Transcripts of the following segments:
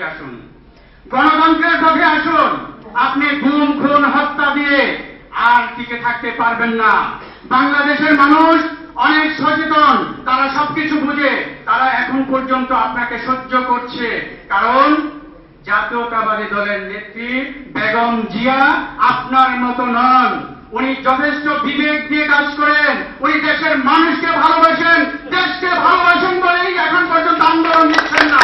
এগিয়ে আসুন, গণতন্ত্রের পথে আসুন। আপনি গুম খুন হত্যা দিয়ে আর টিকে থাকতে পারবেন না। বাংলাদেশের মানুষ অনেক সচেতন, তারা সবকিছু বুঝে, তারা এখন পর্যন্ত আপনাকে সহ্য করছে। কারণ জাতীয়তাবাদী দলের নেত্রী বেগম জিয়া আপনার মতো নন। উনি যথেষ্ট বিবেক দিয়ে কাজ করেন, উনি দেশের মানুষকে ভালোবাসেন, দেশকে ভালোবাসেন বলেই এখন পর্যন্ত আন্দোলন দিচ্ছেন না।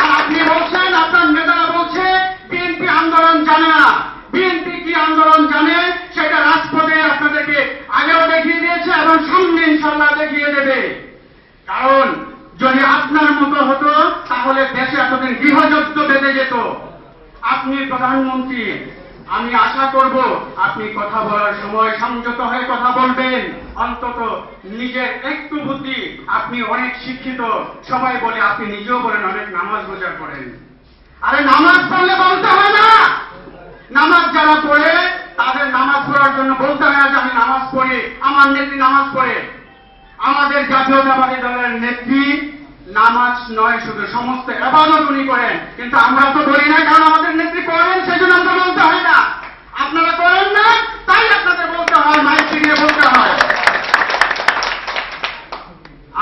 আর আপনি বলছেন, আপনার নেতারা বলছে বিএনপি আন্দোলন জানে না। বিএনপি কি আন্দোলন জানে সেটা রাজপথে আপনাদেরকে আগেও দেখিয়ে দিয়েছে এবং সামনে ইনশাল্লাহ দেখিয়ে দেবে। কারণ যদি আপনার মতো হতো তাহলে দেশে এতদিন গৃহযুদ্ধ বেঁধে যেত। আপনি প্রধানমন্ত্রী, আমি আশা করব আপনি কথা বলার সময় সংযত হয়ে কথা বলবেন। অন্তত নিজের একটু বুদ্ধি, আপনি অনেক শিক্ষিত, সবাই বলে, আপনি নিজেও বলেন অনেক নামাজ রোজা করেন। আরে নামাজ পড়লে বলতে হয় না, নামাজ যারা পড়ে তাদের নামাজ পড়ার জন্য বলতে হয় না যে আমি নামাজ পড়ি, আমার নেত্রী নামাজ পড়ে। আমাদের জাতীয়তাবাদী দলের নেত্রী নামাজ নয় শুধু সমস্ত ইবাদত উনি করেন, কিন্তু আমরা তো বলি না, কারণ আমাদের নেত্রী করেন সেজন্য আমরা বলতে হয় না। আপনারা করেন না তাই আপনাদের বলতে হয়, মাইক দিয়ে বলতে হয়।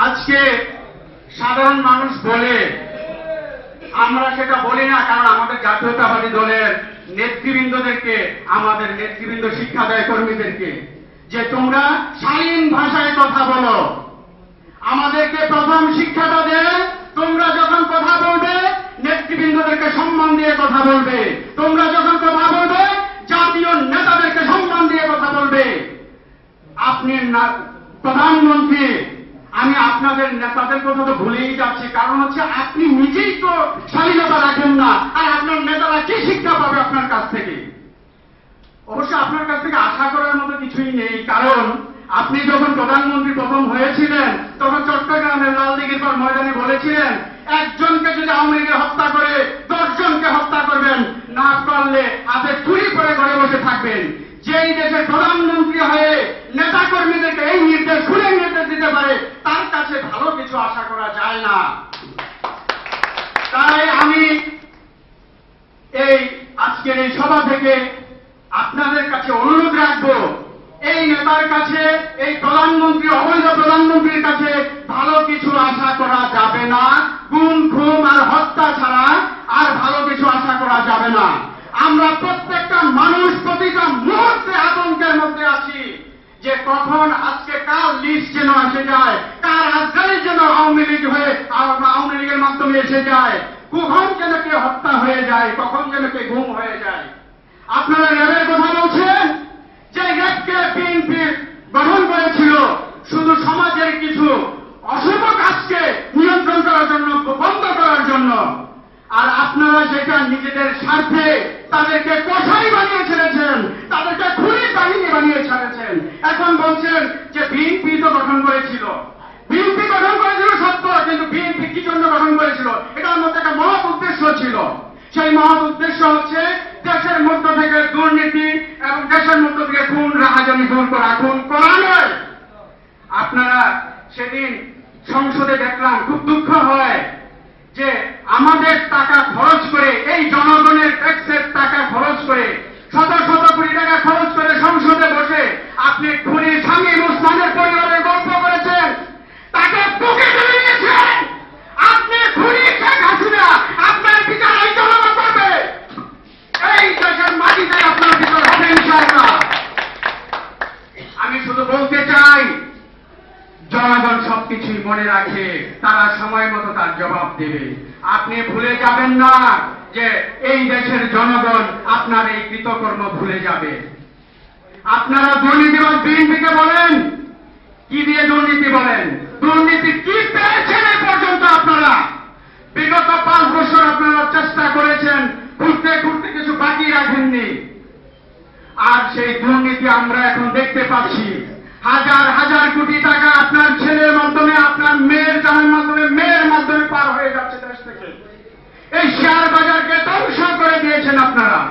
আজকে সাধারণ মানুষ বলে, আমরা সেটা বলি না, কারণ আমাদের জাতীয়তাবাদী দলের নেতৃবৃন্দদেরকে, আমাদের নেতৃবৃন্দ শিক্ষা দেয় কর্মীদেরকে যে তোমরা শালীন ভাষায় কথা বলো। আমাদেরকে প্রথম শিক্ষাটা দেন, তোমরা যখন কথা বলবে নেতৃবৃন্দদেরকে সম্মান দিয়ে কথা বলবে, তোমরা যখন কথা বলবে জাতীয় নেতাদেরকে সম্মান দিয়ে কথা বলবে। আপনি প্রধানমন্ত্রী, আমি আপনাদের নেতাদের কথা তো ভুলেই যাচ্ছি, কারণ হচ্ছে আপনি নিজেই তো শালীনতা রাখেন না, আর আপনার নেতারা কি শিক্ষা পাবে আপনার কাছ থেকে? অবশ্য আপনার কাছ থেকে আশা করার মতো কিছুই নেই, কারণ আপনি যখন প্রধানমন্ত্রী প্রথম হয়েছিলেন তখন চট্টগ্রামের লালদিঘির পর ময়দানে বলেছিলেন একজনকে যদি আওয়ামী লীগে হত্যা করে 10 জনকে হত্যা করবেন, না পারলে হাতে চুরি করে ঘরে বসে থাকবেন। যেই দেশের প্রধানমন্ত্রী হয়ে নেতা কর্মীদেরকে এই নির্দেশ, খুলে নির্দেশ দিতে পারে, তার কাছে ভালো কিছু আশা করা যায় না। তাই আমি এই আজকের এই সভা থেকে আপনাদের কাছে অনুরোধ রাখবো, এই নেতার কাছে, এই প্রধানমন্ত্রী, অবৈধ প্রধানমন্ত্রীর কাছে ভালো কিছু আশা করা যাবে না। গুম খুন আর হত্যা ছাড়া আর ভালো কিছু আশা করা যাবে না। আমরা প্রত্যেকটা মানুষ প্রতিটা মুহূর্তে আতঙ্কের মধ্যে আছি যে কখন আজকে কার লিস্ট যেন এসে যায়, কার আজকাল যেন আওয়ামী লীগ হয়ে আওয়ামী লীগের মাধ্যমে এসে যায়, কখন যেন কে হত্যা হয়ে যায়, কখন যেন কে গুম হয়ে যায়। আপনারা র্যাবের কথা বলছেন, যে র্যাবকে বিএনপি গঠন করেছিল শুধু সমাজের কিছু অশুভ কাজকে নিয়ন্ত্রণ করার জন্য, বন্ধ করার জন্য, আর আপনারা সেটা নিজেদের স্বার্থে তাদেরকে কসাই বানিয়ে ছেড়েছেন, তাদেরকে খুনি বাহিনী বানিয়ে ছেড়েছেন। এখন বলছেন যে বিএনপি তো গঠন করেছিল, বিএনপি গঠন করেছিল সত্য, কিন্তু বিএনপি কি জন্য গঠন করেছিল? এটার মধ্যে একটা মহৎ উদ্দেশ্য ছিল। সেই মহৎ উদ্দেশ্য হচ্ছে দেশের মধ্য থেকে দুর্নীতি এবং দেশের মধ্য থেকে খুন রাহাজানি দূর করা, খুন করা নয়। আপনারা সেদিন সংসদে দেখলাম, খুব দুঃখ হয় যে আমাদের টাকা খরচ করে, এই জনগণের ট্যাক্সের টাকা খরচ করে, শত শত কোটি টাকা খরচ করে সংসদে বসে আপনি খুনি শামীম ওসমানের পরিবারের গল্প করেছেন, তাকে বুকে তুলে নিয়েছেন। আপনি খুনি শেখ হাসিনা, আপনার বিচার এই জনগণ করবে, এই দেশের মাটিতে আপনার বিচার হবে ইনশাআল্লাহ। আমি শুধু বলতে চাই, জনগণ সবকিছুই মনে রাখে, তারা সময় মতো তার জবাব দেবে। আপনি ভুলে যাবেন না যে এই দেশের জনগণ আপনার এই কৃতকর্ম ভুলে যাবে। আপনারা দুর্নীতিবাদ বিএনপিকে বলেন, কি দিয়ে দুর্নীতি বলেন? দুর্নীতি কি পেয়েছেন এ পর্যন্ত? আপনারা বিগত 5 বছর আপনারা চেষ্টা করেছেন, ঘুরতে ঘুরতে কিছু বাকি রাখেননি। আর সেই দুর্নীতি আমরা এখন দেখতে পাচ্ছি। হাজার হাজার কোটি টাকা আপনার ছেলের মাধ্যমে, আপনার মেয়ের জামার মাধ্যমে, মেয়ের মাধ্যমে পার হয়ে যাচ্ছে দেশ থেকে। এই শেয়ার বাজারকে ধ্বংস করে দিয়েছেন আপনারা।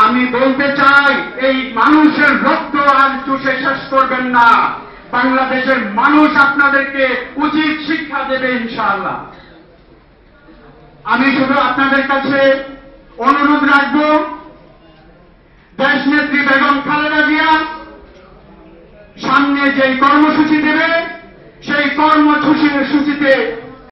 আমি বলতে চাই, এই মানুষের রক্ত আর চুষে শেষ করবেন না। বাংলাদেশের মানুষ আপনাদেরকে উচিত শিক্ষা দেবে ইনশাআল্লাহ। আমি শুধু আপনাদের কাছে অনুরোধ রাখব, দেশনেত্রী বেগম খালেদা জিয়া সামনে যে কর্মসূচি দেবে সেই কর্মসূচিতে